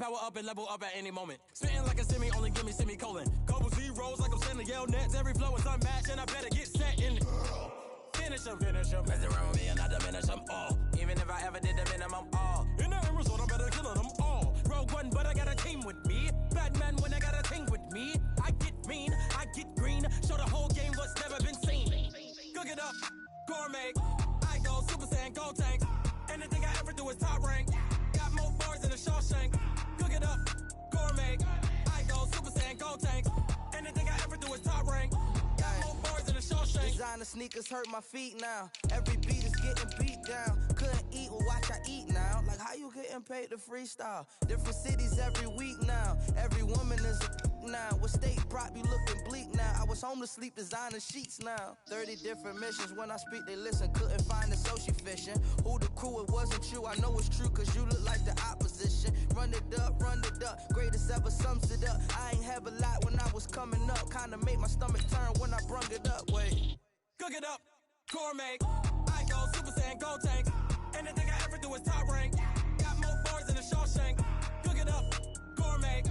power up and level up at any moment. Spitting like a semi, only give me semicolon. Couple zeros like I'm sending yell nets. Every flow is unmatched, and I better get set in. Finish them. Mess around with me and I diminish them all. Even if I ever did the minimum, all. In the end result, I better kill them all. Rogue one, but I got a team with me. Batman when I got a team with me. I get mean, I get green. Show the whole game what's never been seen. Cook it up, gourmet. I go Super Saiyan, gold tank. Anything I ever do is top rank. Got more bars than a Shawshank. Cook it up, gourmet. I go Super Saiyan, gold tank. Anything I ever do is top rank. Got more bars than a Shawshank. Designer sneakers hurt my feet now. Every beat is getting beat down. Couldn't eat, well watch I eat now. Like how you getting paid to freestyle? Different cities every week now. Every woman is a now. What state prop you looking bleak now? I was home to sleep, designer sheets now. 30 different missions. When I speak they listen. Couldn't find it, so she fishing. Who the crew, it wasn't you. I know it's true cause you look like the opposition. Run it up. Greatest ever sums it up. I ain't have a lot when I was coming up. Kinda made my stomach turn when I brung it up. Wait. Cook it up, gourmet. I go Super Saiyan, gold tank. Anything I ever do is top rank. Got more bars than a Shawshank. Cook it up, gourmet.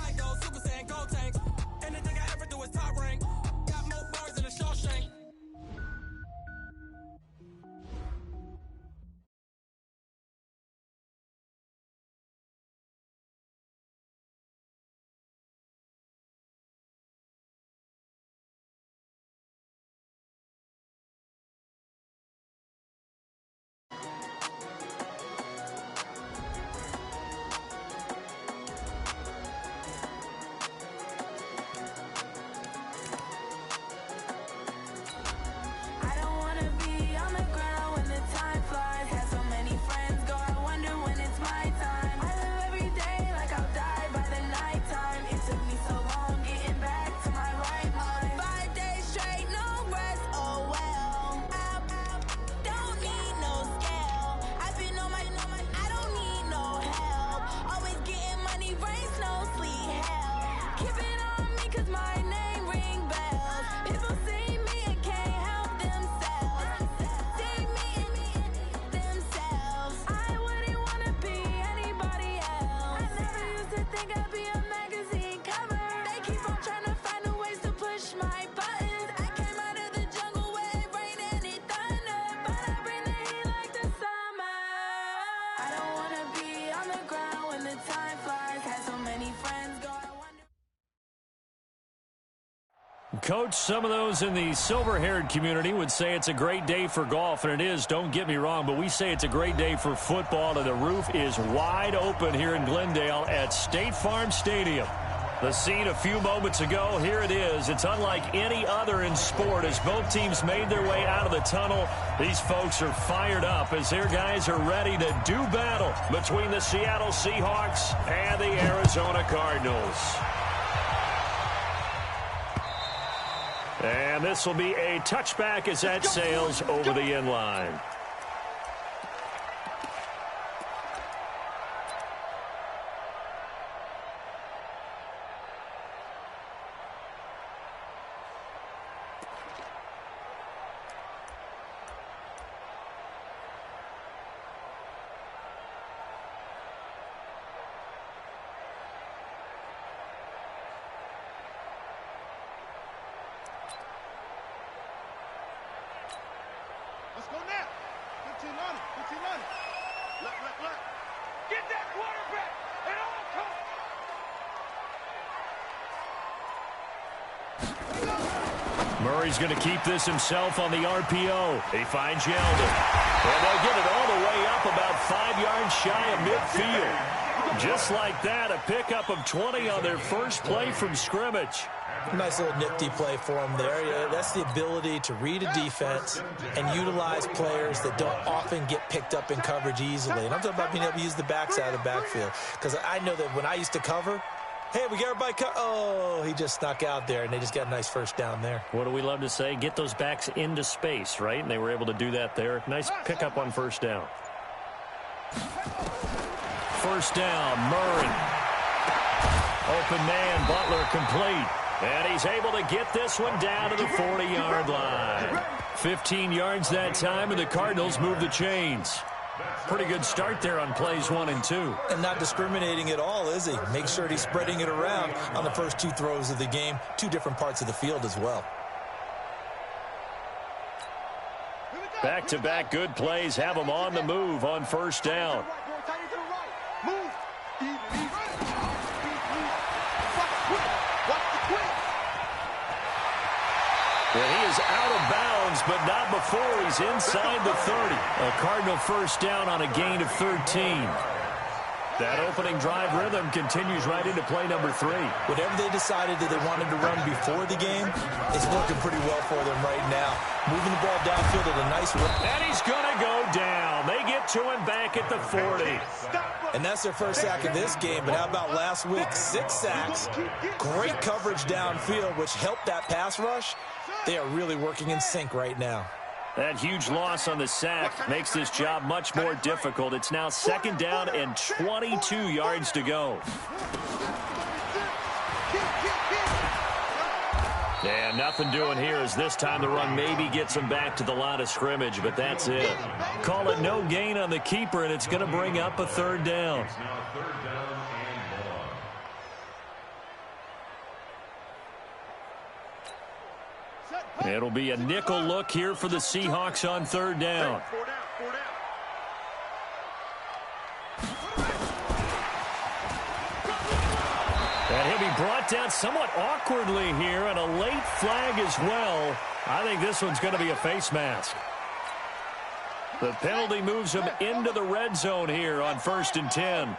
I go Super Saiyan, gold tank. Anything I ever do is top rank. Got more bars than a Shawshank. Coach, some of those in the silver-haired community would say it's a great day for golf, and it is, don't get me wrong, but we say it's a great day for football, and the roof is wide open here in Glendale at State Farm Stadium. The scene a few moments ago, here it is. It's unlike any other in sport as both teams made their way out of the tunnel. These folks are fired up as their guys are ready to do battle between the Seattle Seahawks and the Arizona Cardinals. And this will be a touchback as that sails over the end line. Let's go now. 15 on it. 15 on it. Look. Get that quarterback. It all comes. Murray's going to keep this himself on the RPO. He finds Yeldon. And they'll get it all the way up about 5 yards shy of midfield. Just like that, a pickup of 20 on their first play from scrimmage. Nice little nifty play for him there. Yeah, that's the ability to read a defense and utilize players that don't often get picked up in coverage easily. And I'm talking about being able to use the backside of the backfield. Because I know that when I used to cover, hey, we got everybody oh, he just snuck out there, and they just got a nice first down there. What do we love to say? Get those backs into space, right? And they were able to do that there. Nice pickup on first down. First down, Murray. Open man, Butler complete. And he's able to get this one down to the 40-yard line. 15 yards that time, and the Cardinals move the chains. pretty good start there on plays 1 and 2. And not discriminating at all, is he? Make sure he's spreading it around on the first 2 throws of the game. 2 different parts of the field as well. Back-to-back good plays have them on the move on first down. And he is out of bounds, but not before he's inside the 30. A Cardinal first down on a gain of 13. That opening drive rhythm continues right into play number 3. Whatever they decided that they wanted to run before the game is working pretty well for them right now. Moving the ball downfield at a nice rate. And he's going to go down. They get to him back at the 40. And that's their first sack of this game. But how about last week? 6 sacks. Great coverage downfield, which helped that pass rush. They are really working in sync right now. That huge loss on the sack makes this job much more difficult. It's now 2nd down and 22 yards to go. And nothing doing here as this time the run maybe gets him back to the line of scrimmage, but that's it. Call it no gain on the keeper, and it's going to bring up a 3rd down. It'll be a nickel look here for the Seahawks on 3rd down. And he'll be brought down somewhat awkwardly here, and a late flag as well. I think this one's going to be a face mask. The penalty moves him into the red zone here on 1st and 10.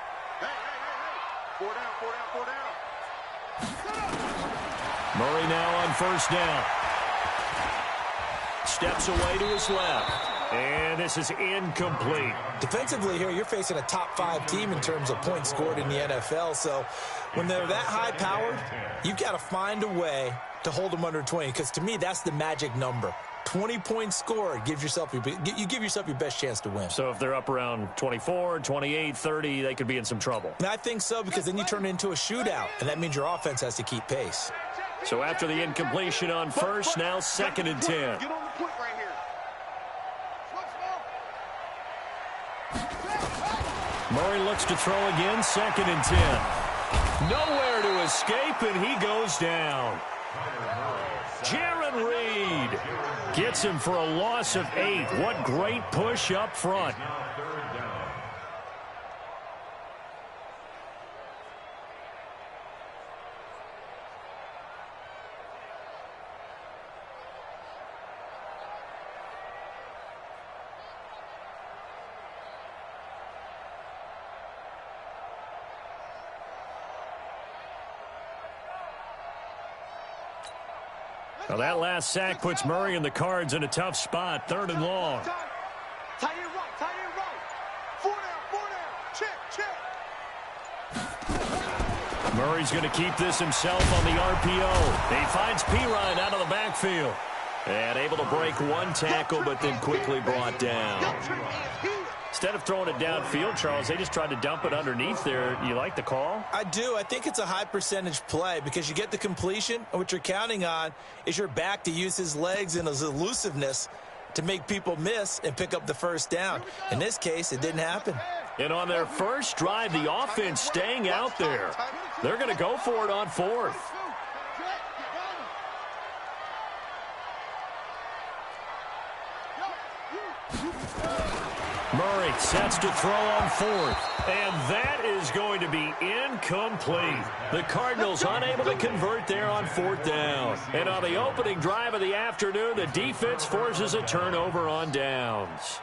Murray now on 1st down. Steps away to his left. And this is incomplete. Defensively here, you're facing a top 5 team in terms of points scored in the NFL. So when they're that high-powered, you've got to find a way to hold them under 20. Because to me, that's the magic number. 20 points scored gives yourself you give yourself your best chance to win. So if they're up around 24, 28, 30, they could be in some trouble. And I think so, because then you turn it into a shootout, and that means your offense has to keep pace. So after the incompletion on 1st, now 2nd and 10. Murray looks to throw again, 2nd and 10. Nowhere to escape, and he goes down. Jaron Reed gets him for a loss of 8. What great push up front. Now that last sack puts Murray and the Cards in a tough spot, 3rd and long. Tight end right. 4 down. Check. Murray's going to keep this himself on the RPO. He finds Pirine out of the backfield. And able to break 1 tackle, but then quickly brought down. Instead of throwing it downfield, Charles, they just tried to dump it underneath there. You like the call? I do. I think it's a high-percentage play because you get the completion, and what you're counting on is your back to use his legs and his elusiveness to make people miss and pick up the 1st down. In this case, it didn't happen. And on their first drive, the offense staying out there. They're going to go for it on 4th. Murray sets to throw on 4th, and that is going to be incomplete. The Cardinals unable to convert there on 4th down. And on the opening drive of the afternoon, the defense forces a turnover on downs.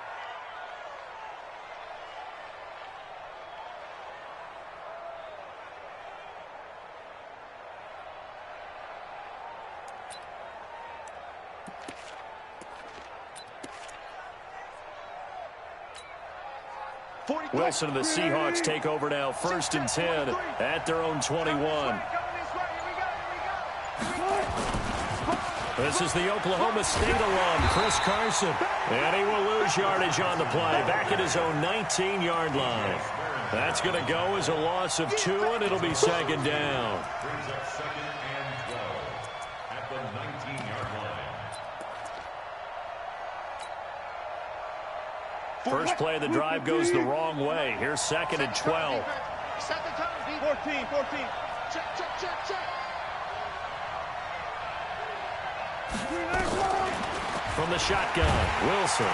Wilson and the Seahawks take over now, 1st and 10 at their own 21. This is the Oklahoma State alum, Chris Carson. And he will lose yardage on the play, back at his own 19-yard line. That's going to go as a loss of 2, and it'll be 2nd down. First play of the drive goes the wrong way. Here's 2nd and 12. Set the time, 14. Check. From the shotgun, Wilson.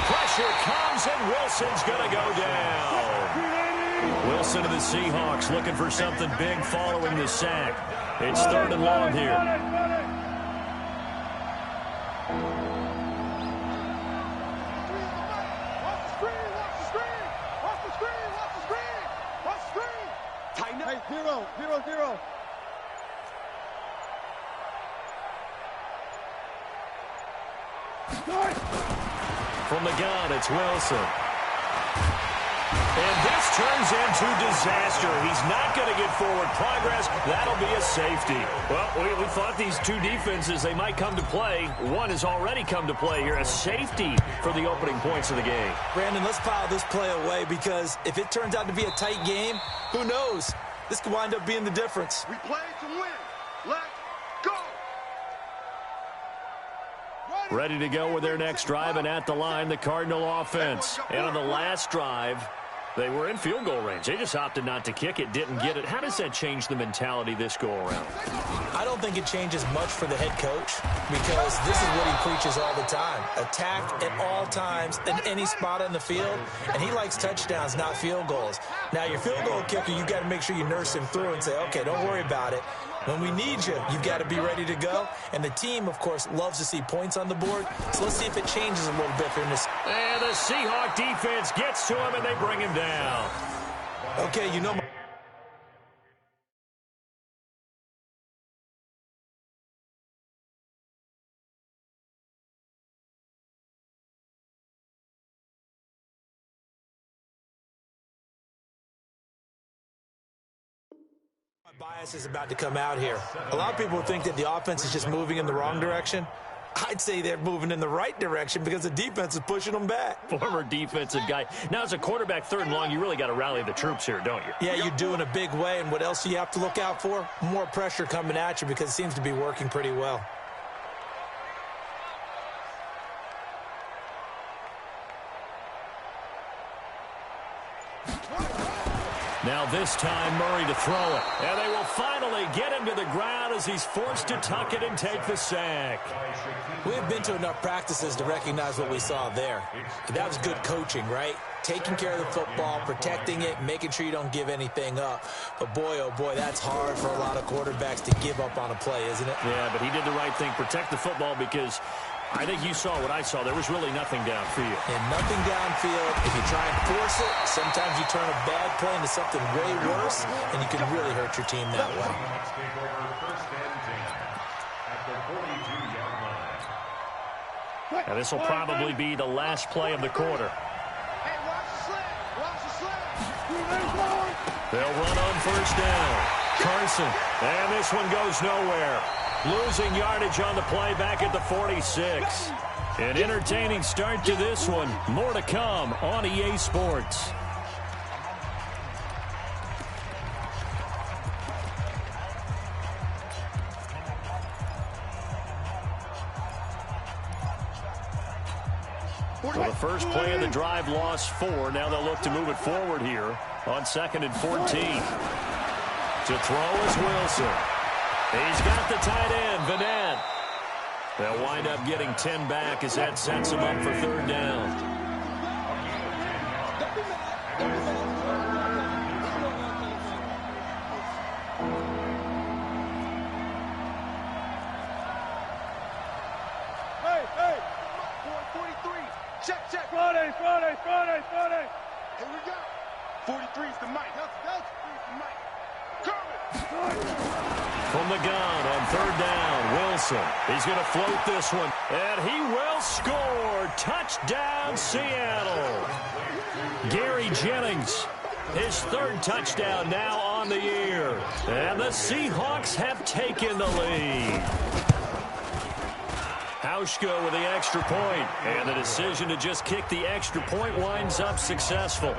Pressure comes, and Wilson's going to go down. Wilson and the Seahawks looking for something big following the sack. It's 3rd and long here. Zero. From the gun, it's Wilson. And this turns into disaster. He's not going to get forward progress. That'll be a safety. Well, we thought these two defenses, they might come to play. One has already come to play here. A safety for the opening points of the game. Brandon, let's pile this play away because if it turns out to be a tight game, who knows? This could wind up being the difference. We play to win. Let's go. Ready to go with their next drive, and at the line, the Cardinal offense. And on the last drive, they were in field goal range. They just opted not to kick it, didn't get it. How does that change the mentality this go-around? I don't think it changes much for the head coach because this is what he preaches all the time. Attack at all times in any spot on the field, and he likes touchdowns, not field goals. Now, your field goal kicker, you've got to make sure you nurse him through and say, okay, don't worry about it. When we need you, you've got to be ready to go. And the team, of course, loves to see points on the board. So let's see if it changes a little bit for this. And the Seahawk defense gets to him, and they bring him down. Okay, you know my... bias is about to come out here. A lot of people think that the offense is just moving in the wrong direction. I'd say they're moving in the right direction because the defense is pushing them back. Former defensive guy. Now, as a quarterback, 3rd and long, you really got to rally the troops here, don't you? Yeah, you do in a big way. And what else do you have to look out for? More pressure coming at you because it seems to be working pretty well. Now this time, Murray to throw it. And they will finally get him to the ground as he's forced to tuck it and take the sack. We've been to enough practices to recognize what we saw there. That was good coaching, right? Taking care of the football, protecting it, making sure you don't give anything up. But boy, oh boy, that's hard for a lot of quarterbacks to give up on a play, isn't it? Yeah, but he did the right thing. Protect the football because I think you saw what I saw. There was really nothing downfield. And nothing downfield. If you try and force it, sometimes you turn a bad play into something way worse, and you can really hurt your team that way. And this will probably be the last play of the quarter. Hey, watch the slant. They'll run on 1st down. Carson. And this one goes nowhere. Losing yardage on the play back at the 46. An entertaining start to this one. More to come on EA Sports. Well, the first play of the drive lost 4. Now they'll look to move it forward here on 2nd and 14. To throw is Wilson. He's got the tight end, Vanette. They'll wind up getting 10 back as that sets him up for 3rd down. Hey. 43. Check. Friday. Here we go. 43 is the mic. That's the mic. From the gun on 3rd down, Wilson. He's going to float this one, and he will score. Touchdown, Seattle. Gary Jennings, his 3rd touchdown now on the year. And the Seahawks have taken the lead. Hauschka with the extra point, and the decision to just kick the extra point winds up successful.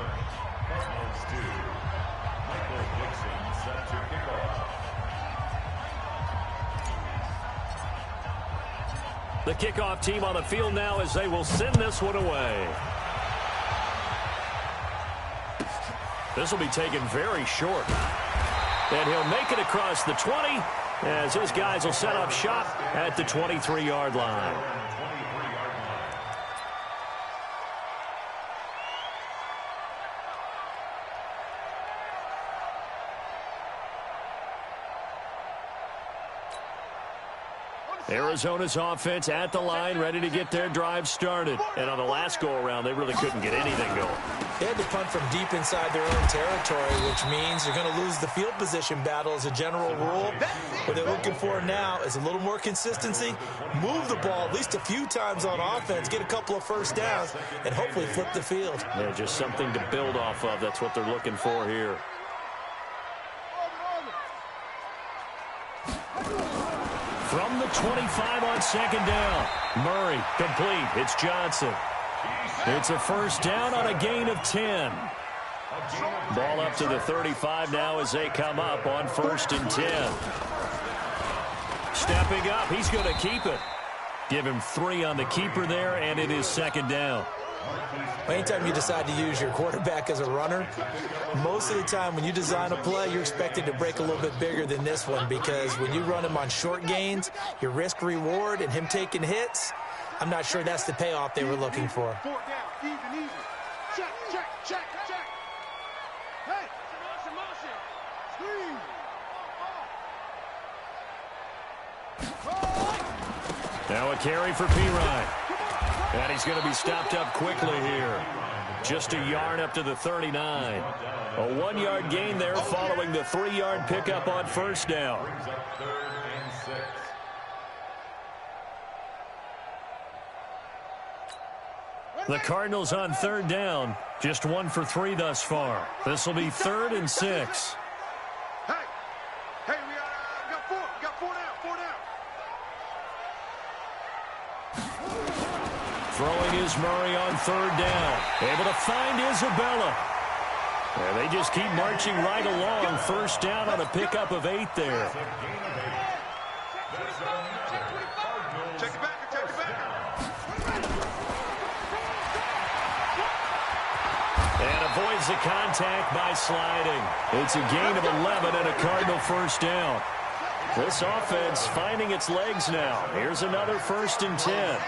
The kickoff team on the field now as they will send this one away. This will be taken very short. And he'll make it across the 20 as his guys will set up shop at the 23-yard line. Arizona's offense at the line, ready to get their drive started. And on the last go-around, they really couldn't get anything going. They had to punt from deep inside their own territory, which means you're going to lose the field position battle as a general rule. What they're looking for now is a little more consistency, move the ball at least a few times on offense, get a couple of first downs, and hopefully flip the field. Yeah, just something to build off of. That's what they're looking for here. From the 25 on second down. Murray, complete. It's Johnson. It's a first down on a gain of 10. Ball up to the 35 now as they come up on 1st and 10. Stepping up, he's going to keep it. Give him 3 on the keeper there, and it is 2nd down. Anytime you decide to use your quarterback as a runner, most of the time when you design a play, you're expected to break a little bit bigger than this one, because when you run him on short gains, your risk-reward and him taking hits, I'm not sure that's the payoff they were looking for. 4 down, even. Check. Hey, motion. Screen. Now a carry for Pirine. And he's going to be stopped up quickly here. Just a yard up to the 39. A 1-yard gain there following the 3-yard pickup on 1st down. The Cardinals on 3rd down. Just 1 for 3 thus far. This will be 3rd and 6. Hey, we got 4. We got 4 down. Throwing is Murray on 3rd down. Able to find Isabella. And they just keep marching right along. 1st down on a pickup of 8 there. Check it back. And avoids the contact by sliding. It's a gain of 11 and a Cardinal 1st down. This offense finding its legs now. Here's another 1st and 10.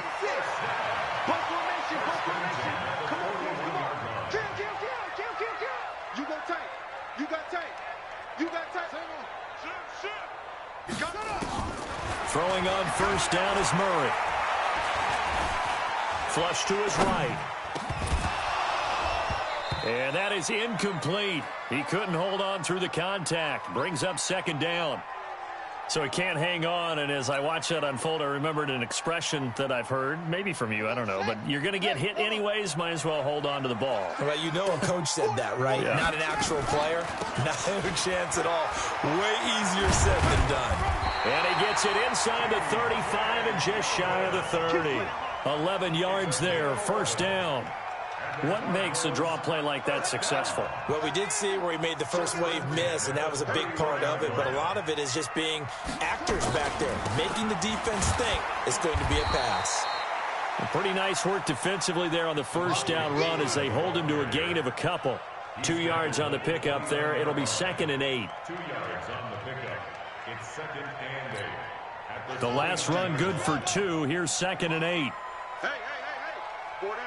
Throwing on 1st down is Murray. Flush to his right. And that is incomplete. He couldn't hold on through the contact. Brings up 2nd down. So he can't hang on, and as I watch that unfold, I remembered an expression that I've heard, maybe from you, I don't know, but you're going to get hit anyways, might as well hold on to the ball. Well, you know a coach said that, right? Yeah. Not an actual player. Not a chance at all. Way easier said than done. And he gets it inside the 35 and just shy of the 30. 11 yards there, 1st down. What makes a draw play like that successful? Well, we did see where he made the first wave miss, and that was a big part of it. But a lot of it is just being actors back there, making the defense think it's going to be a pass. Pretty nice work defensively there on the 1st down run as they hold him to a gain of a couple. 2 yards on the pickup there. It'll be 2nd and 8. 2 yards on the pickup. It's 2nd and 8. The last run good for 2. Here's 2nd and 8. Hey. 4 down.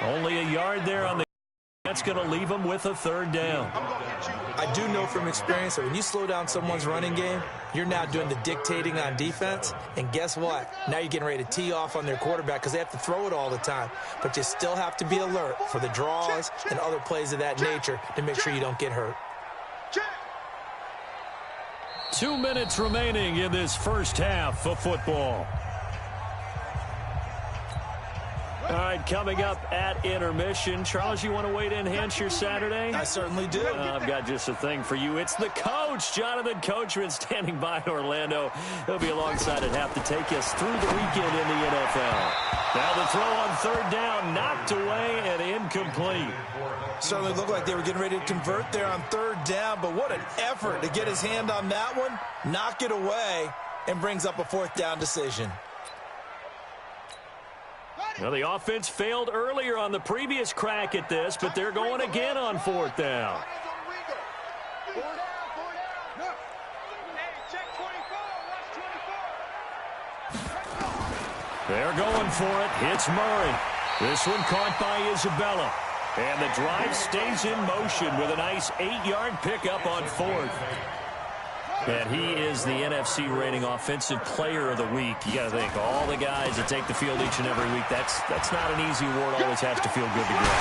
Only a yard there on the. That's going to leave him with a 3rd down. I do know from experience that when you slow down someone's running game, you're now doing the dictating on defense. And guess what? Now you're getting ready to tee off on their quarterback because they have to throw it all the time. But you still have to be alert for the draws and other plays of that nature to make sure you don't get hurt. 2 minutes remaining in this first half of football. All right, coming up at intermission. Charles, you want to wait and enhance your Saturday? I certainly do. I've got just a thing for you. It's the coach, Jonathan Coachman, standing by in Orlando. He'll be alongside at half to take us through the weekend in the NFL. Now the throw on 3rd down, knocked away and incomplete. Certainly looked like they were getting ready to convert there on 3rd down, but what an effort to get his hand on that one, knock it away, and brings up a 4th down decision. Well, the offense failed earlier on the previous crack at this, but they're going again on 4th down. They're going for it. Hits Murray. This one caught by Isabella. And the drive stays in motion with a nice 8-yard pickup on 4th. And he is the NFC rating offensive player of the week. You got to think, all the guys that take the field each and every week, that's not an easy award. Always has to feel good to go.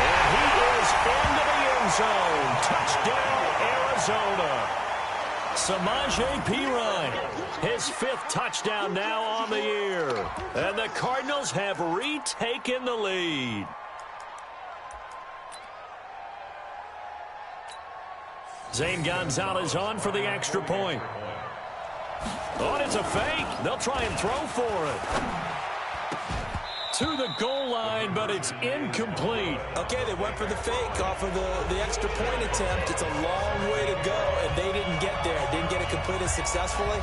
And he is into the end zone. Touchdown, Arizona. Samaje Perine, his 5th touchdown now on the year. And the Cardinals have retaken the lead. Zane Gonzalez on for the extra point. Oh, it's a fake. They'll try and throw for it. To the goal line, but it's incomplete. Okay, they went for the fake off of the extra point attempt. It's a long way to go, and they didn't get there. Didn't get it completed successfully.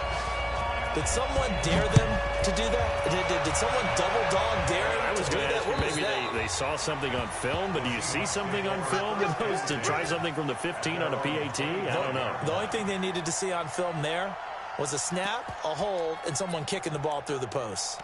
Did someone dare them to do that? Did someone double dog dare them to do that? Maybe they saw something on film, but do you see something on film with those to try something from the 15 on a PAT? I don't know. The only thing they needed to see on film there was a snap, a hold, and someone kicking the ball through the post.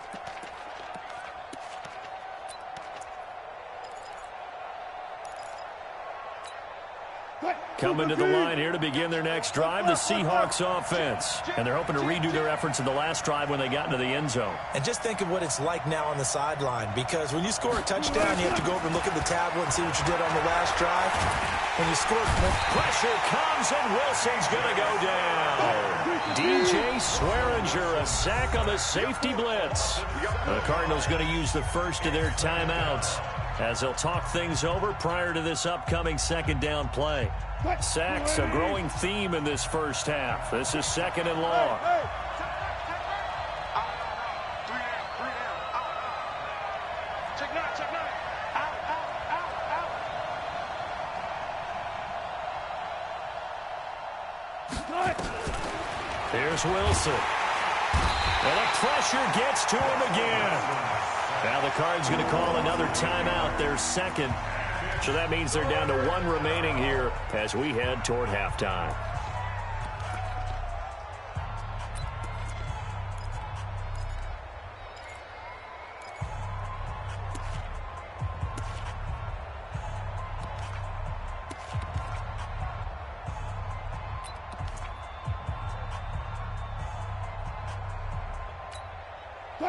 Coming to the line here to begin their next drive, the Seahawks offense. And they're hoping to redo their efforts in the last drive when they got into the end zone. And just think of what it's like now on the sideline, because when you score a touchdown, you have to go over and look at the tablet and see what you did on the last drive. When you score, pressure comes and Wilson's going to go down. DJ Swearinger, a sack on the safety blitz. The Cardinals going to use the first of their timeouts as they'll talk things over prior to this upcoming 2nd down play. Sacks, a growing theme in this first half. This is 2nd and long. Here's Wilson. And the pressure gets to him again. Now the Cards going to call another timeout, their 2nd. So that means they're down to 1 remaining here as we head toward halftime.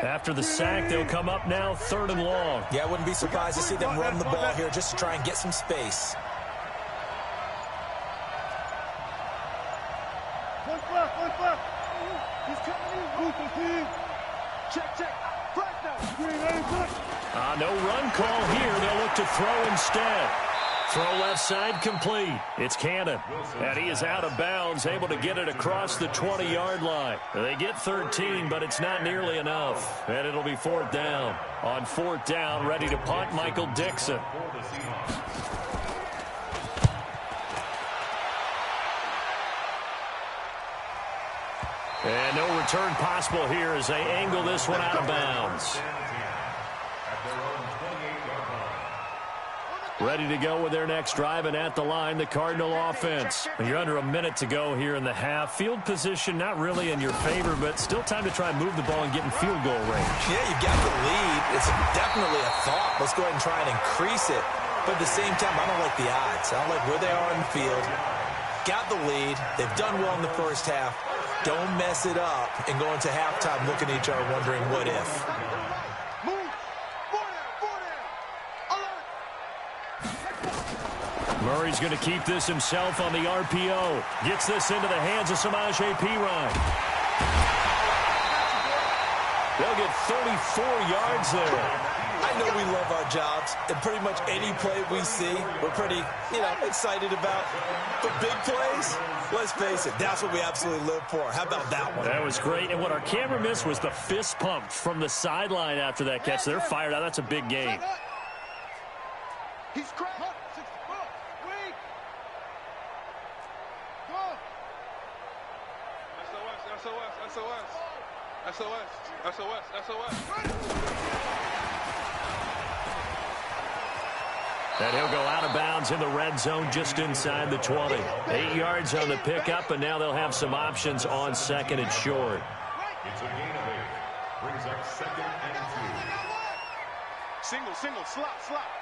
After the sack, they'll come up now 3rd and long. Yeah, I wouldn't be surprised to see them run the ball here just to try and get some space. No run call here. They'll look to throw instead. Throw left side complete. It's Cannon. And he is out of bounds, able to get it across the 20-yard line. They get 13, but it's not nearly enough. And it'll be 4th down. On 4th down, ready to punt, Michael Dixon. And no return possible here as they angle this one out of bounds. Ready to go with their next drive, and at the line, the Cardinal offense. You're under a minute to go here in the half. Field position not really in your favor, but still time to try and move the ball and get in field goal range. Yeah, you've got the lead. It's definitely a thought. Let's go ahead and try and increase it. But at the same time, I don't like the odds. I don't like where they are in the field. Got the lead. They've done well in the first half. Don't mess it up and go into halftime looking at each other wondering what if. Murray's going to keep this himself on the RPO. Gets this into the hands of Samaje Perine. They'll get 34 yards there. I know we love our jobs, and pretty much any play we see, we're pretty, excited about. But big plays, let's face it, that's what we absolutely live for. How about that one? That was great, and what our camera missed was the fist pump from the sideline after that catch. They're fired out. That's a big game. He's cracked. SOS. And he'll go out of bounds in the red zone just inside the 20. 8 yards on the pickup, and now they'll have some options on second and short. It's a gain of 8. Brings up 2nd and 2. Single, slot.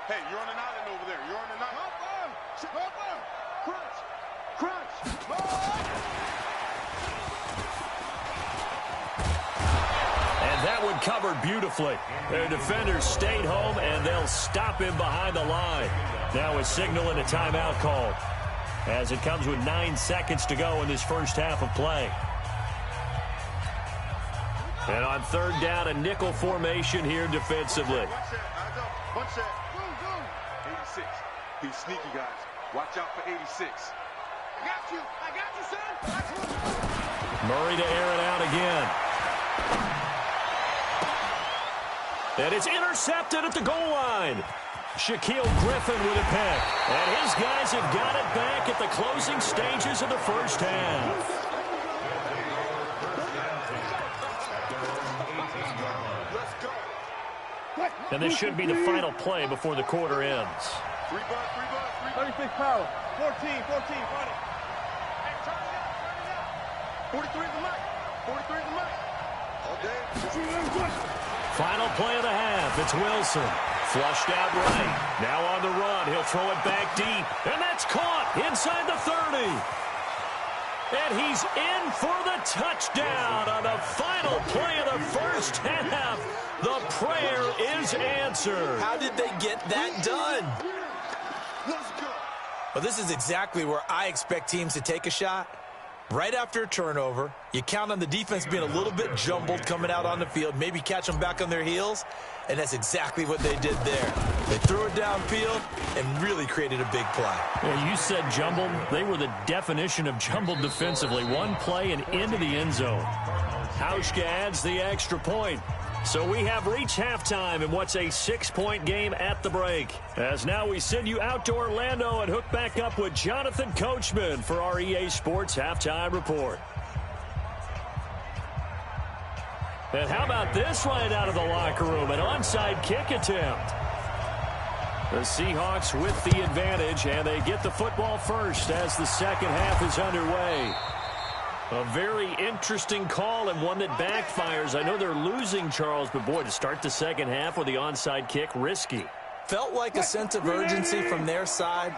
Hey, you're on an island over there. You're on an island. Crunch. And that one covered beautifully. Their defenders stayed home, and they'll stop him behind the line. Now a signal and a timeout called, as it comes with 9 seconds to go in this first half of play. And on third down, a nickel formation here defensively. One set. 86. He's sneaky, guys. Watch out for 86. I got you, son. Murray to air it out again. And it's intercepted at the goal line. Shaquille Griffin with a pick. And his guys have got it back at the closing stages of the first half. And this should be the final play before the quarter ends. 36 power. 14, front it. Hey, turn it up. 43 is the mic. All day. Final play of the half. It's Wilson. Flushed out right. Now on the run. He'll throw it back deep. And that's caught inside the 30. And he's in for the touchdown on the final play of the first half. The prayer is answered. How did they get that done? Let's go. Well, this is exactly where I expect teams to take a shot. Right after a turnover, you count on the defense being a little bit jumbled coming out on the field, maybe catch them back on their heels, and that's exactly what they did there. They threw it downfield and really created a big play. Well, you said jumbled. They were the definition of jumbled defensively. One play and into the end zone. Hauschka adds the extra point. So we have reached halftime in what's a 6-point game at the break. As now we send you out to Orlando and hook back up with Jonathan Coachman for our EA Sports Halftime Report. And how about this right out of the locker room? An onside kick attempt. The Seahawks with the advantage, and they get the football first as the second half is underway. A very interesting call and one that backfires. I know they're losing, Charles, but boy, to start the second half with the onside kick, risky. Felt like a sense of urgency from their side,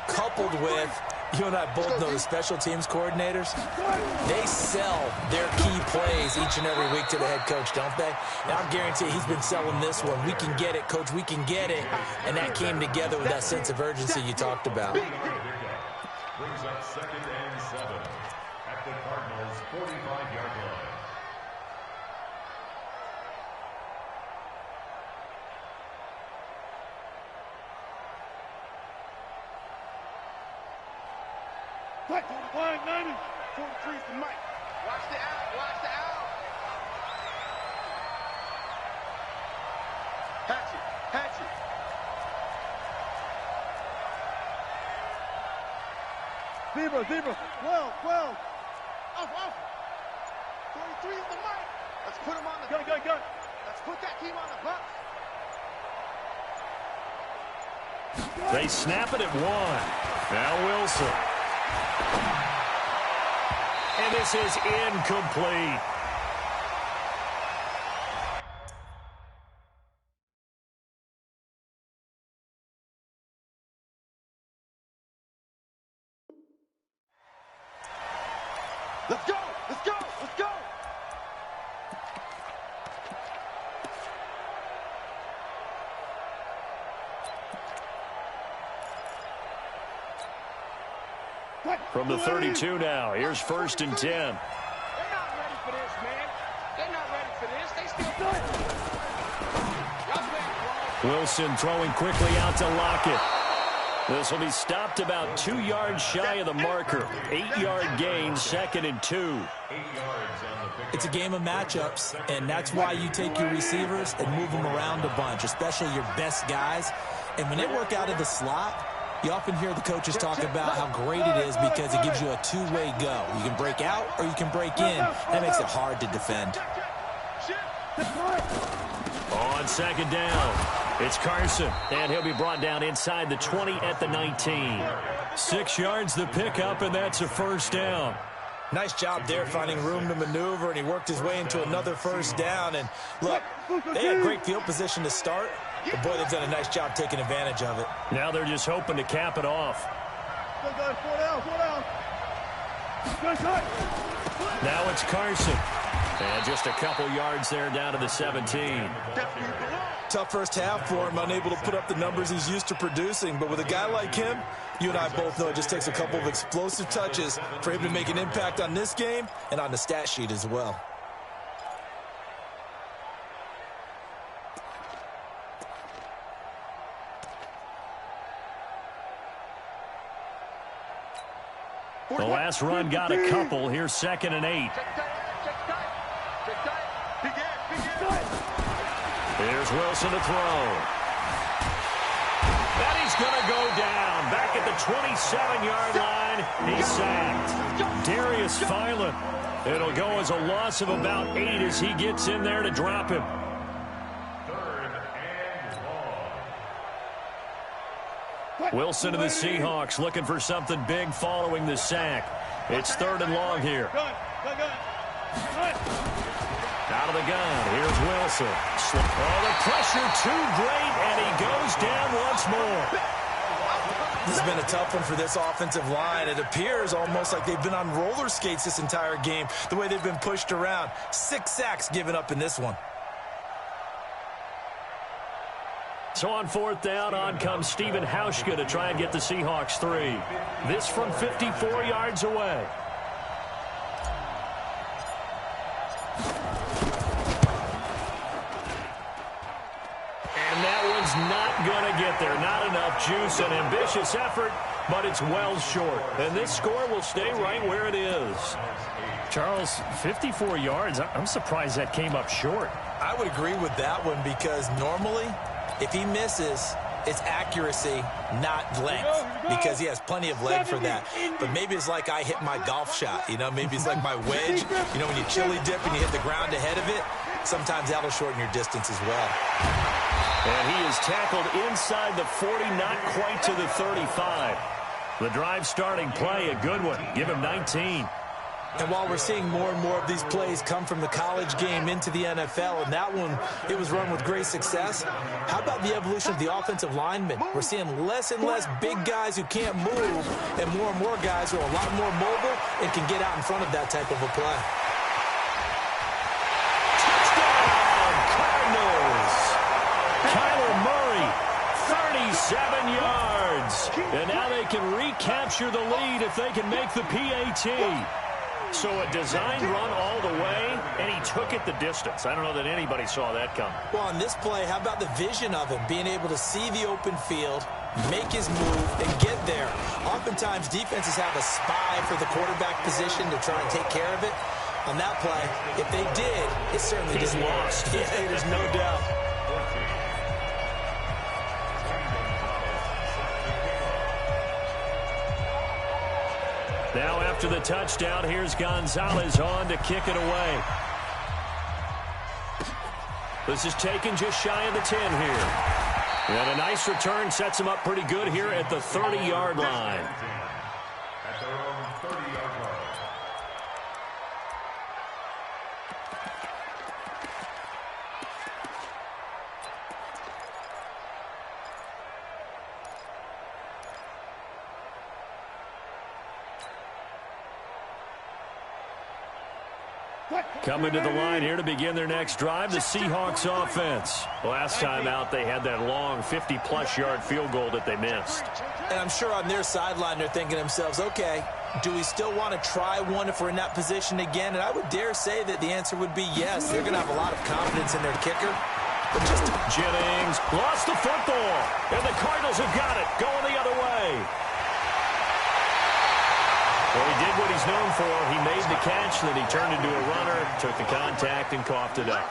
coupled with, you and I both know the special teams coordinators. They sell their key plays each and every week to the head coach, don't they? Now I guarantee he's been selling this one. We can get it, coach, we can get it. And that came together with that sense of urgency you talked about. Brings up 2nd and 7 at the Cardinals' 45-yard line. Line 90. 43 is the mic. Watch the out. Hatch it. Zebra. 12. Off. 43 is the mic. Let's put him on the... Go. Let's put that team on the bus. They snap it at 1. Now Wilson. And this is incomplete. Let's go. From the 32 now, here's 1st and 10. They're not ready for this, man. They're not ready for this. They still do it. Wilson throwing quickly out to Lockett. This will be stopped about 2 yards shy of the marker. 8-yard gain, 2nd and 2. It's a game of matchups, and that's why you take your receivers and move them around a bunch, especially your best guys. And when they work out of the slot, you often hear the coaches talk about how great it is because it gives you a two-way go. You can break out or you can break in. That makes it hard to defend. On 2nd down, It's Carson, and he'll be brought down inside the 20 at the 19. 6 yards the pickup, and that's a first down. Nice job there finding room to maneuver, and he worked his way into another first down. And look, they had great field position to start, but boy, they've done a nice job taking advantage of it. Now they're just hoping to cap it off. Now it's Carson. And just a couple yards there down to the 17. Tough first half for him, unable to put up the numbers he's used to producing. But with a guy like him, you and I both know it just takes a couple of explosive touches for him to make an impact on this game and on the stat sheet as well. The last run got a couple. Here's 2nd and 8. Here's Wilson to throw. And he's going to go down. Back at the 27-yard line. He's sacked. Darius Philon. It'll go as a loss of about 8 as he gets in there to drop him. 3rd and long. Wilson to the Seahawks looking for something big following the sack. It's 3rd and long here. Out of the gun. Here's Wilson. Oh, the pressure too great, and he goes down once more. This has been a tough one for this offensive line. It appears almost like they've been on roller skates this entire game, the way they've been pushed around. 6 sacks given up in this one. So on 4th down, on comes Stephen Hauschka to try and get the Seahawks 3. This from 54 yards away. And that one's not going to get there. Not enough juice. An ambitious effort, but it's well short. And this score will stay right where it is. Charles, 54 yards. I'm surprised that came up short. I would agree with that one because normally, if he misses, it's accuracy, not length, because he has plenty of leg for that. But maybe it's like I hit my golf shot, you know, maybe it's like my wedge. You know, when you chili dip and you hit the ground ahead of it, sometimes that'll shorten your distance as well. And he is tackled inside the 40, not quite to the 35. The drive starting play, a good one. Give him 19. And while we're seeing more and more of these plays come from the college game into the NFL, and that one, it was run with great success, how about the evolution of the offensive linemen? We're seeing less and less big guys who can't move, and more guys who are a lot more mobile and can get out in front of that type of a play. Touchdown, Cardinals! Kyler Murray, 37 yards. And now they can recapture the lead if they can make the PAT. So a designed run all the way, and he took it the distance. I don't know that anybody saw that coming. Well, on this play, how about the vision of him, being able to see the open field, make his move, and get there. Oftentimes, defenses have a spy for the quarterback position to try and take care of it. On that play, if they did, it certainly didn't work. Yeah, there's no doubt. Now after the touchdown, here's Gonzalez on to kick it away. This is taken just shy of the 10 here. And a nice return sets him up pretty good here at the 30-yard line. At their own 30-yard line. Coming to the line here to begin their next drive, the Seahawks offense. Last time out, they had that long 50-plus yard field goal that they missed. And I'm sure on their sideline, they're thinking to themselves, okay, do we still want to try one if we're in that position again? And I would dare say that the answer would be yes. They're going to have a lot of confidence in their kicker. But just Jennings lost the football, and the Cardinals have got it, going the other way. Well, he did what he's known for. He made the catch, then he turned into a runner, took the contact, and coughed it up.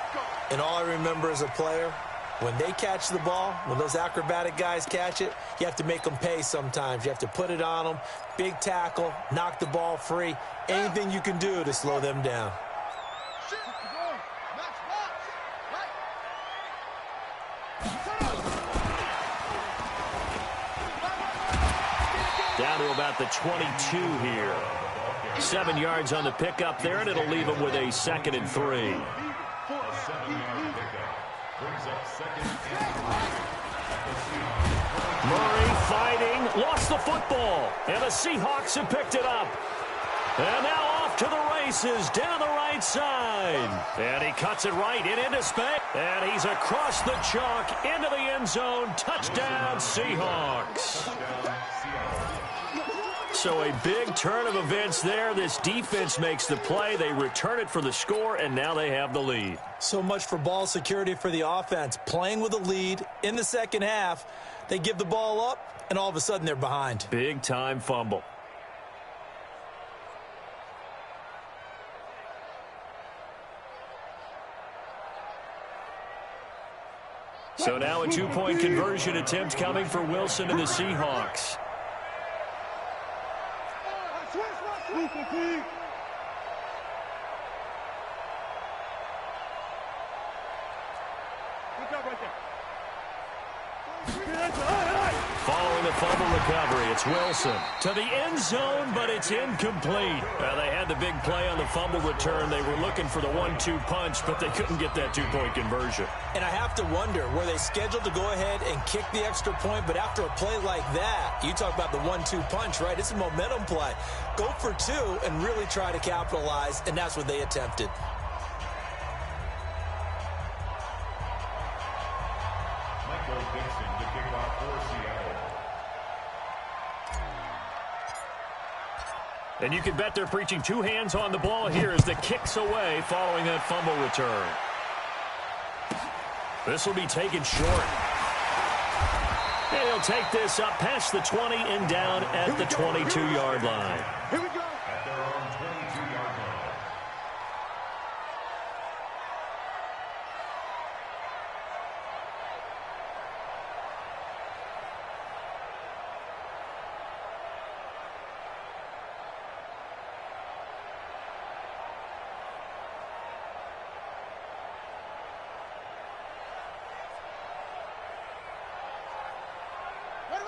And all I remember as a player, when they catch the ball, when those acrobatic guys catch it, you have to make them pay sometimes. You have to put it on them, big tackle, knock the ball free, anything you can do to slow them down. Down to about the 22 here. 7 yards on the pickup there, and it'll leave them with a 2nd and 3. A 7-yard pickup brings up 2nd and 3. Murray fighting, lost the football, and the Seahawks have picked it up. And now off to the races down the right side. And he cuts it right into space. And he's across the chalk into the end zone. Touchdown, Seahawks. So a big turn of events there. This defense makes the play. They return it for the score, and now they have the lead. So much for ball security for the offense. Playing with a lead in the second half. They give the ball up, and all of a sudden they're behind. Big-time fumble. So now a 2-point conversion attempt coming for Wilson and the Seahawks. Following the fumble recovery, it's Wilson to the end zone, but it's incomplete. They had the big play on the fumble return. They were looking for the 1-2 punch, but they couldn't get that 2-point conversion. And I have to wonder, were they scheduled to go ahead and kick the extra point, but after a play like that, you talk about the 1-2 punch, right? It's a momentum play. Go for 2 and really try to capitalize, and that's what they attempted. And you can bet they're preaching 2 hands on the ball here as the kick's away following that fumble return. This will be taken short. And he'll take this up past the 20 and down at the 22-yard line. Here we go. At their own 22-yard line.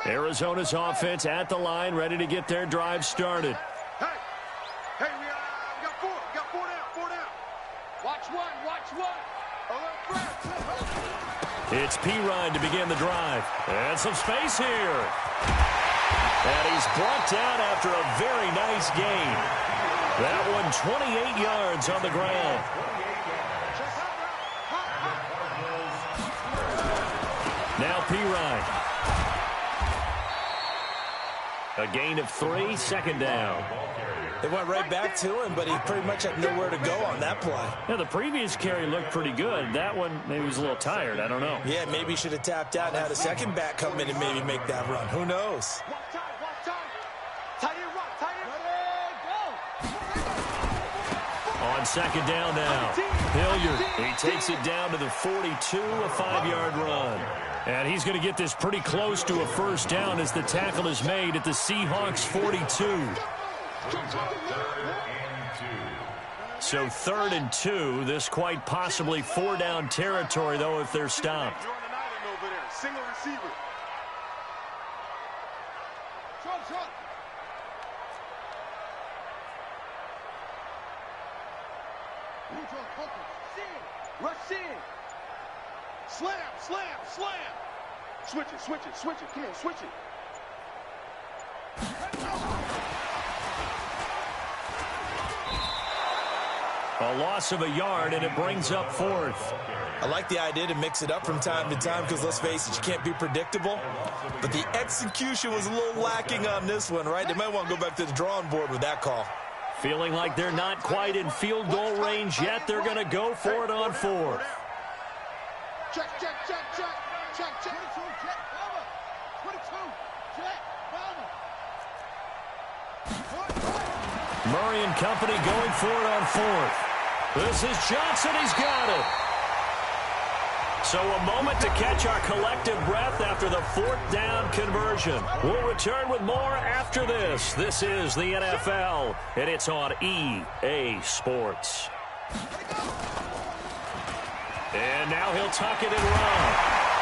Arizona's offense at the line, ready to get their drive started. Hey, we got 4. We got 4 down. Watch one. It's P-Ryan to begin the drive. And some space here. And he's brought down after a very nice gain. That one 28 yards on the ground. Now P-Ryan. A gain of 3, 2nd down. They went right back to him, but he pretty much had nowhere to go on that play. Yeah, the previous carry looked pretty good. That one, maybe he was a little tired. I don't know. Yeah, maybe he should have tapped out and had a second back come in and maybe make that run. Who knows? On 2nd down now. Hilliard, he takes it down to the 42, a 5-yard run. And he's going to get this pretty close to a first down as the tackle is made at the Seahawks 42. So 3rd and 2. This quite possibly 4-down territory, though, if they're stopped. Single receiver. Rush in. Slam. Switch it. Come on, switch it. A loss of a yard, and it brings up 4th. I like the idea to mix it up from time to time because, let's face it, you can't be predictable. But the execution was a little lacking on this one, right? They might want to go back to the drawing board with that call. Feeling like they're not quite in field goal range yet, they're going to go for it on 4th. Check. 22, check. Murray and company going for it on 4th. This is Johnson. He's got it. So a moment to catch our collective breath after the 4th down conversion. We'll return with more after this. This is the NFL, and it's on EA Sports. And now he'll tuck it and run.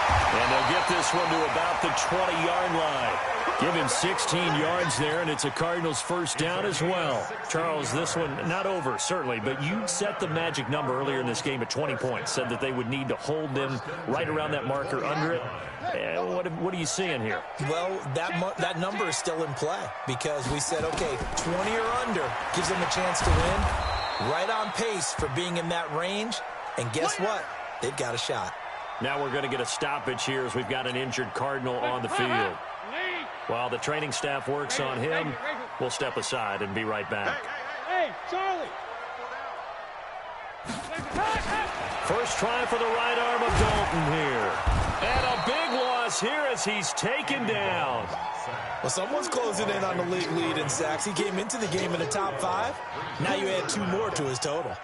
And they'll get this one to about the 20-yard line. Give him 16 yards there, and it's a Cardinals first down as well. Charles, this one not over, certainly, but you set the magic number earlier in this game at 20 points, said that they would need to hold them right around that marker under it. What are you seeing here? Well, that number is still in play because we said, okay, 20 or under gives them a chance to win. Right on pace for being in that range, and guess what? They've got a shot. Now we're going to get a stoppage here as we've got an injured Cardinal on the field. While the training staff works on him, we'll step aside and be right back. Hey, Charlie! First try for the right arm of Dalton here. And a big loss here as he's taken down. Well, someone's closing in on the league lead in sacks. He came into the game in the top 5. Now you add 2 more to his total.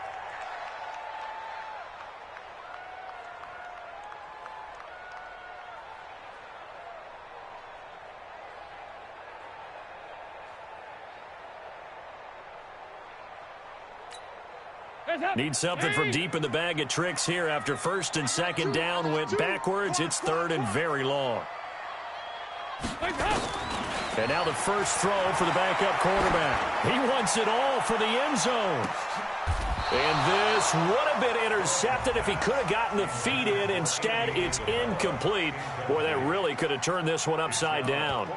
Need something from deep in the bag of tricks here after first and second down went backwards. It's third and very long. And now the first throw for the backup quarterback. He wants it all for the end zone. And this would have been intercepted if he could have gotten the feet in. Instead, it's incomplete. Boy, that really could have turned this one upside down.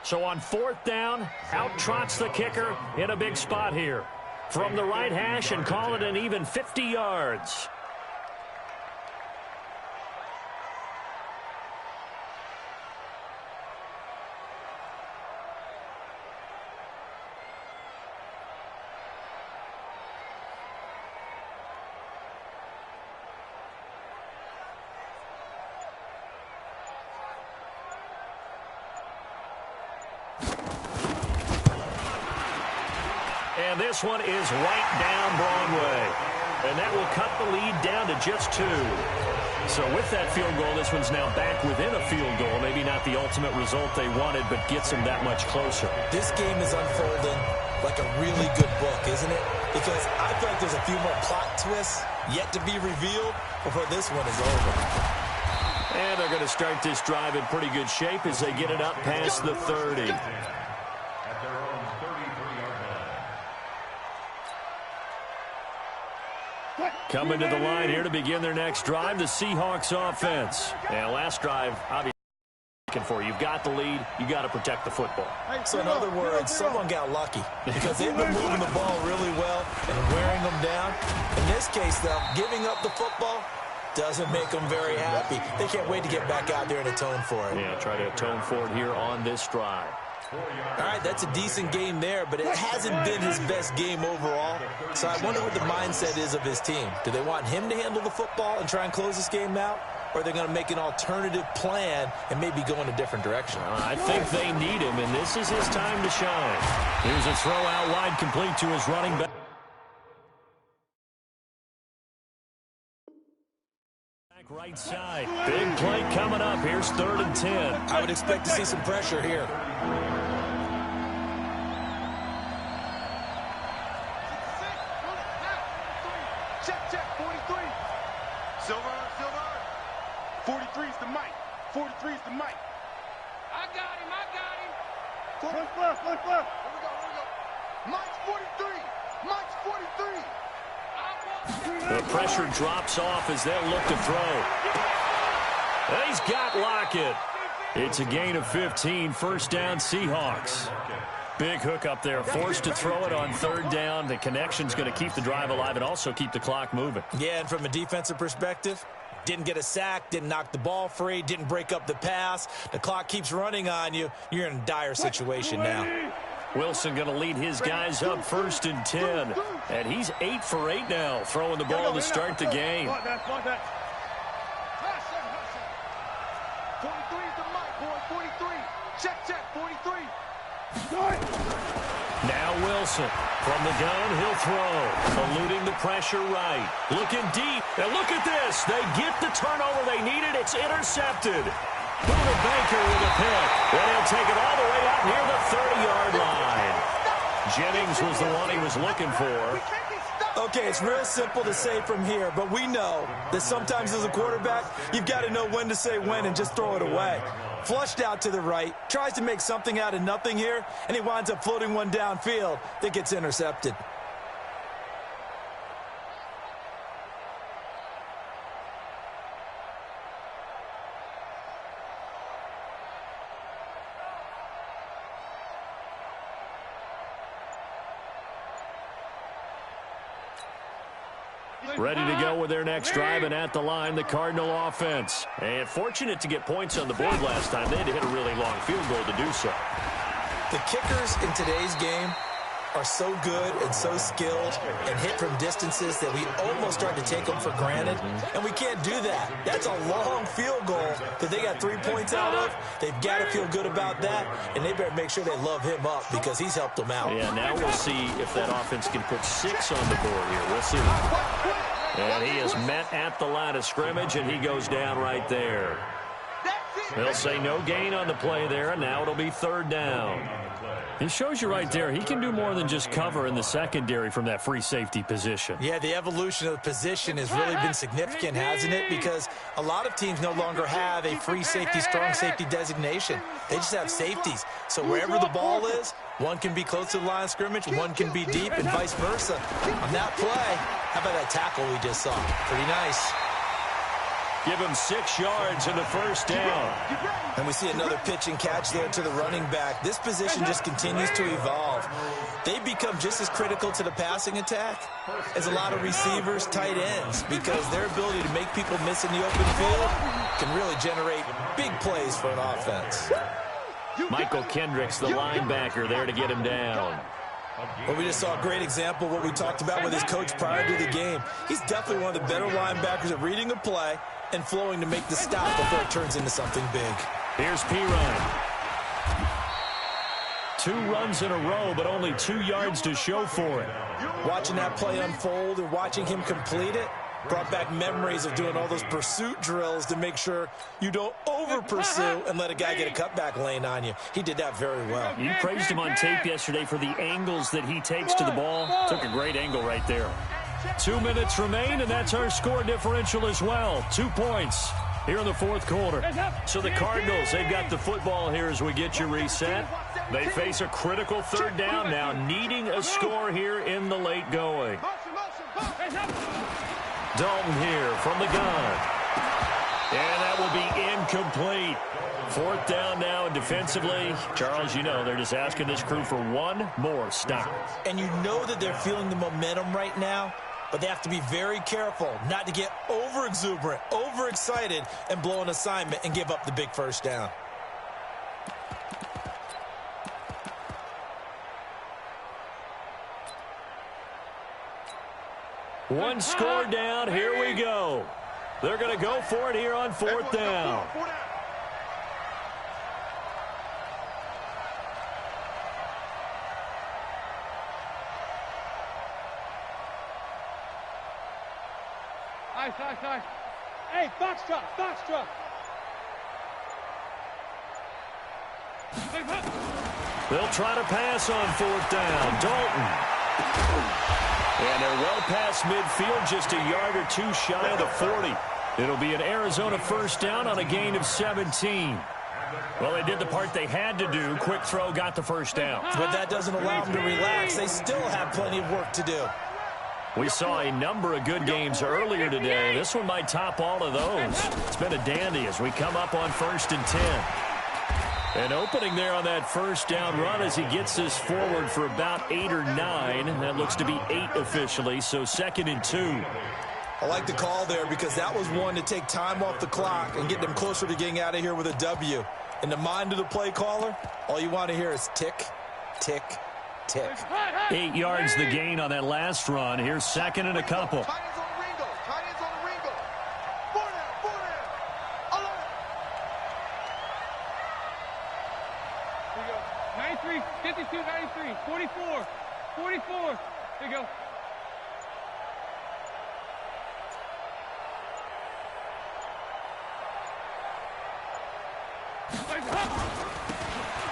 So on fourth down, out trots the kicker in a big spot here. From the right hash and call it an even 50 yards. And this one is right down Broadway. And that will cut the lead down to just 2. So with that field goal, this one's now back within a field goal. Maybe not the ultimate result they wanted, but gets them that much closer. This game is unfolding like a really good book, isn't it? Because I feel like there's a few more plot twists yet to be revealed before this one is over. And they're going to start this drive in pretty good shape as they get it up past the 30. Coming to the line here to begin their next drive, the Seahawks offense. And last drive, obviously, for you've got the lead, you got to protect the football. So in other words, someone got lucky because they've been moving the ball really well and wearing them down. In this case, though, giving up the football doesn't make them very happy. They can't wait to get back out there and atone for it. Yeah, try to atone for it here on this drive. All right, that's a decent game there, but it hasn't been his best game overall. So I wonder what the mindset is of his team. Do they want him to handle the football and try and close this game out? Or are they going to make an alternative plan and maybe go in a different direction? I think they need him, and this is his time to shine. Here's a throw out wide, complete to his running back. Right side. Big play coming up. Here's 3rd and 10. I would expect to see some pressure here. Check, 43. Silver. 43's the mic. 43's the mic. I got him. Left. Here we go. Mike's 43. The pressure drops off as they'll look to throw. He's got Lockett. It's a gain of 15. First down, Seahawks. Big hook up there. Forced to throw it on 3rd down. The connection's going to keep the drive alive and also keep the clock moving. Yeah, and from a defensive perspective, didn't get a sack, didn't knock the ball free, didn't break up the pass. The clock keeps running on you. You're in a dire situation now. Wilson going to lead his guys up 1st and 10. And he's 8 for 8 now, throwing the ball to start the game. 43's the mic, boy. 43. Check, 43. Now Wilson. From the gun, he'll throw. Eluding the pressure right. Looking deep. And look at this. They get the turnover they needed. It's intercepted. Buda Baker with a pick. And he'll take it all the way up near the 30-yard line. Jennings was the one he was looking for. Okay, it's real simple to say from here, but we know that sometimes as a quarterback, you've got to know when to say when and just throw it away. Flushed out to the right, tries to make something out of nothing here, and he winds up floating one downfield that gets intercepted. Ready to go with their next drive, and at the line, the Cardinal offense. And fortunate to get points on the board last time. They had to hit a really long field goal to do so. The kickers in today's game are so good and so skilled and hit from distances that we almost start to take them for granted, and we can't do that. That's a long field goal that they got 3 points out of. They've got to feel good about that, and they better make sure they love him up because he's helped them out. Yeah, now we'll see if that offense can put 6 on the board here. We'll see. And he is met at the line of scrimmage, and he goes down right there. They'll say no gain on the play there, and now it'll be 3rd down. He shows you right there, he can do more than just cover in the secondary from that free safety position. Yeah, the evolution of the position has really been significant, hasn't it? Because a lot of teams no longer have a free safety, strong safety designation. They just have safeties. So wherever the ball is, one can be close to the line of scrimmage, one can be deep, and vice versa. On that play, how about that tackle we just saw? Pretty nice. Give him 6 yards and a 1st down. And we see another pitch and catch there to the running back. This position just continues to evolve. They become just as critical to the passing attack as a lot of receivers, tight ends, because their ability to make people miss in the open field can really generate big plays for an offense. Michael Kendricks, the linebacker, there to get him down. Well, we just saw a great example of what we talked about with his coach prior to the game. He's definitely one of the better linebackers at reading a play and flowing to make the stop before it turns into something big. Here's P-Run. 2 runs in a row, but only 2 yards to show for it. Watching that play unfold and watching him complete it brought back memories of doing all those pursuit drills to make sure you don't over-pursue and let a guy get a cutback lane on you. He did that very well. You praised him on tape yesterday for the angles that he takes to the ball. Took a great angle right there. 2 minutes remain, and that's our score differential as well. 2 points here in the 4th quarter. So the Cardinals, they've got the football here as we get you reset. They face a critical 3rd down now, needing a score here in the late going. Dalton here from the gun. And that will be incomplete. 4th down now, and defensively, Charles, you know, they're just asking this crew for one more stop. And you know that they're feeling the momentum right now, but they have to be very careful not to get over-exuberant, over-excited, and blow an assignment and give up the big 1st down. One score down, here we go. They're going to go for it here on 4th down. Nice. Hey, box truck. They'll try to pass on 4th down. Dalton. And they're well past midfield, just a yard or 2 shy of the 40. It'll be an Arizona 1st down on a gain of 17. Well, they did the part they had to do. Quick throw, got the 1st down. But that doesn't allow them to relax. They still have plenty of work to do. We saw a number of good games earlier today. This one might top all of those. It's been a dandy as we come up on 1st and 10. And opening there on that 1st down run as he gets this forward for about 8 or 9. That looks to be 8 officially, so 2nd and 2. I like the call there because that was one to take time off the clock and get them closer to getting out of here with a W. In the mind of the play caller, all you want to hear is tick, tick, tick. 8 yards the gain on that last run. Here's 2nd and a couple. Here you go. 93, 52, 93, 44. Here you go.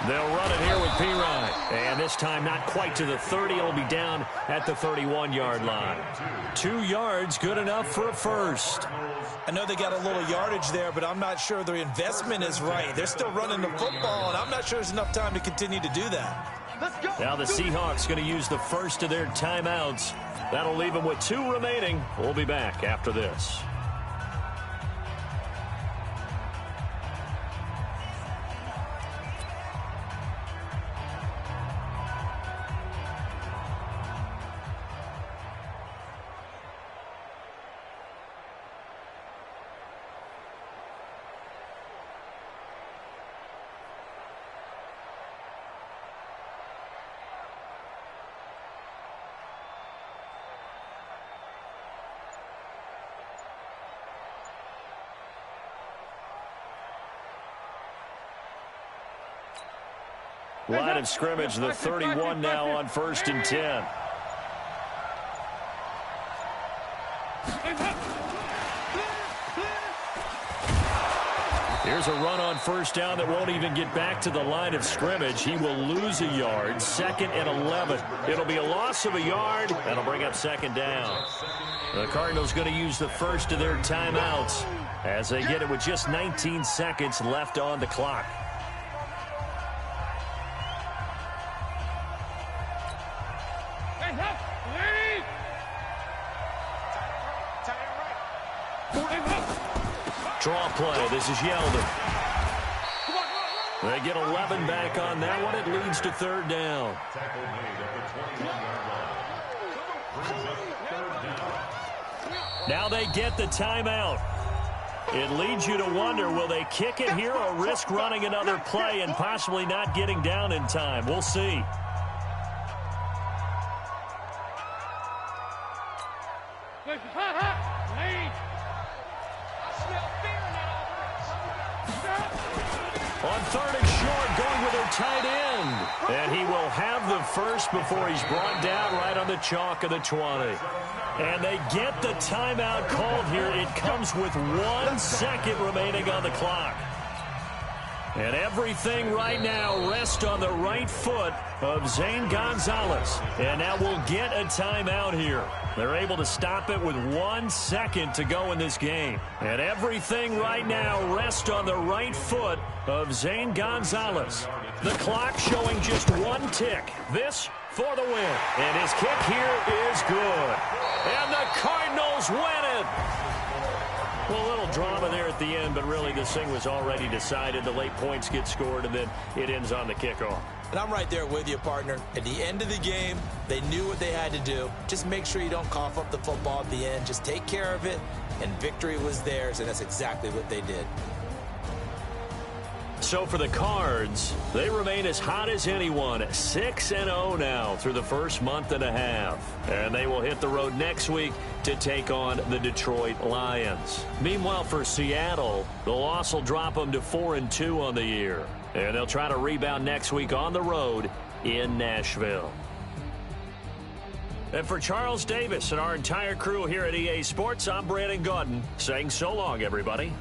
They'll run it here with P-Ryan. And this time not quite to the 30. It'll be down at the 31-yard line. 2 yards, good enough for a first. I know they got a little yardage there, but I'm not sure their investment is right. They're still running the football, and I'm not sure there's enough time to continue to do that. Now the Seahawks going to use the first of their timeouts. That'll leave them with 2 remaining. We'll be back after this. Line of scrimmage, the 31 now on 1st and 10. Here's a run on 1st down that won't even get back to the line of scrimmage. He will lose a yard. 2nd and 11. It'll be a loss of a yard. That'll bring up 2nd down. The Cardinals going to use the first of their timeouts as they get it with just 19 seconds left on the clock. Draw play. This is Yeldon. They get 11 back on that one. It leads to 3rd down. Now they get the timeout. It leads you to wonder, will they kick it here or risk running another play and possibly not getting down in time? We'll see. On 3rd and short, going with their tight end. And he will have the first before he's brought down right on the chalk of the 20. And they get the timeout called here. It comes with 1 second remaining on the clock. And everything right now rests on the right foot of Zane Gonzalez. And now we'll get a timeout here. They're able to stop it with 1 second to go in this game. And everything right now rests on the right foot of Zane Gonzalez. The clock showing just 1 tick. This for the win. And his kick here is good. And the Cardinals win it. Well, a little drama there at the end, but really this thing was already decided. The late points get scored, and then it ends on the kickoff. And I'm right there with you, partner. At the end of the game, they knew what they had to do. Just make sure you don't cough up the football at the end. Just take care of it, and victory was theirs, and that's exactly what they did. So for the Cards, they remain as hot as anyone, 6-0 now through the first month and a half. And they will hit the road next week to take on the Detroit Lions. Meanwhile, for Seattle, the loss will drop them to 4-2 on the year. And they'll try to rebound next week on the road in Nashville. And for Charles Davis and our entire crew here at EA Sports, I'm Brandon Gaudin saying so long, everybody.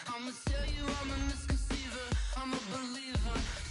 I'ma tell you I'm a misconceiver, I'm a believer.